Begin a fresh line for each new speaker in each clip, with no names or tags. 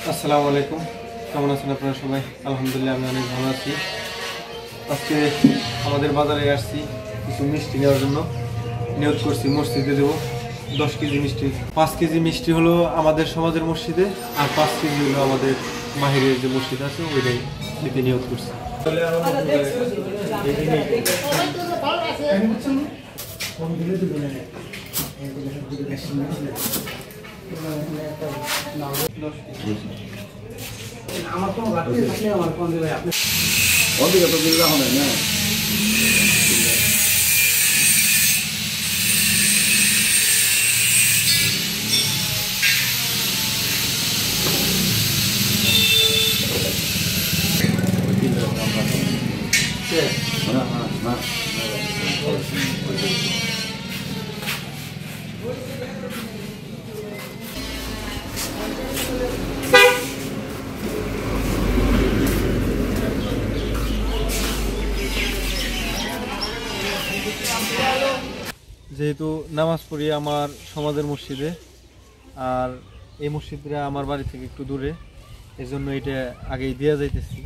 আসসালামু আলাইকুম, কেমন আছেন আপনারা সবাই? আলহামদুলিল্লাহ আমি অনেক ভালো আছি। আজকে আমাদের বাজারে আসছি কিছু মিষ্টি নেওয়ার জন্য। নিয়োগ করছি মসজিদে দেবো 10 কেজি মিষ্টি। 5 কেজি মিষ্টি হলো আমাদের সমাজের মসজিদে, আর 5 কেজি হলো আমাদের মাহিরের যে মসজিদ আছে ওইটাই দিতে নিয়োগ করছি।
আমার কোনো বাকি থাকলে আমার কোন দিবে আপনি
অধিক তো বিল্লাহ হবে না
যেহেতু নামাজ পড়ি আমার সমাজের মসজিদে, আর এই মসজিদটা আমার বাড়ি থেকে একটু দূরে, এজন্য এটা আগেই দেওয়া যাইতেছি।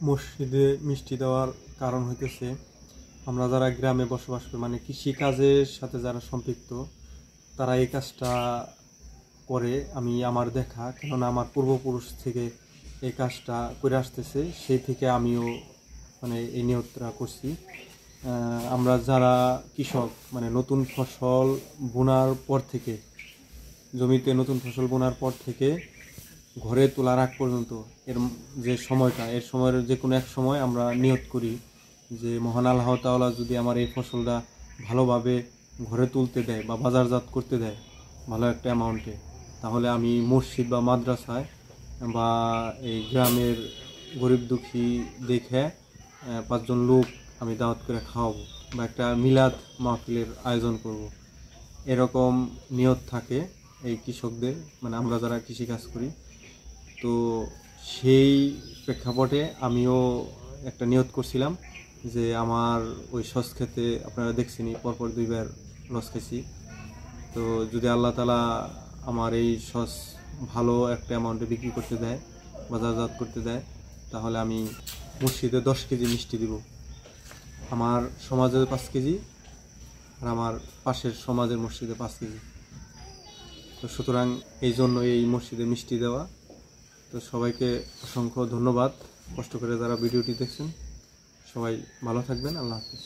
মসজিদে মিষ্টি দেওয়ার কারণ হইতেছে, আমরা যারা গ্রামে বসবাস করি, মানে কৃষি কাজের সাথে যারা সম্পৃক্ত, তারা এই কাজটা করে। আমি আমার দেখা, কেননা আমার পূর্বপুরুষ থেকে এই কাজটা করে আসতেছে, সেই থেকে আমিও মানে এই নিয়তটা করছি। আমরা যারা কৃষক, মানে নতুন ফসল বোনার পর থেকে, জমিতে নতুন ফসল বোনার পর থেকে ঘরে তোলার আগ পর্যন্ত এর যে সময়টা, এর সময়ের যে কোনো এক সময় আমরা নিয়ত করি যে মহান আল্লাহ তাআলা যদি আমার এই ফসলটা ভালোভাবে ঘরে তুলতে দেয় বা বাজারজাত করতে দেয় ভালো একটা অ্যামাউন্টে, তাহলে আমি মসজিদ বা মাদ্রাসায় বা এই গ্রামের গরিব দুঃখী দেখে 5 জন লোক আমি দাওয়াত করে খাওয়াবো বা একটা মিলাদ মাহফিলের আয়োজন করব। এরকম নিয়ত থাকে এই কৃষকদের, মানে আমরা যারা কৃষিকাজ করি। তো সেই প্রেক্ষাপটে আমিও একটা নিয়ত করছিলাম যে আমার ওই সস খেতে, আপনারা দেখছেনই পরপর 2 বার লস খেয়েছি, তো যদি আল্লাহ তাআলা আমার এই সস ভালো একটা অ্যামাউন্টে বিক্রি করতে দেয়, বাজারজাত করতে দেয়, তাহলে আমি মসজিদে 10 কেজি মিষ্টি দিব। আমার সমাজে 5 কেজি, আর আমার পাশের সমাজের মসজিদে 5 কেজি। তো সুতরাং এই জন্য এই মসজিদে মিষ্টি দেওয়া। তো সবাইকে অসংখ্য ধন্যবাদ, কষ্ট করে যারা ভিডিওটি দেখছেন। সবাই ভালো থাকবেন, আল্লাহ হাফেজ।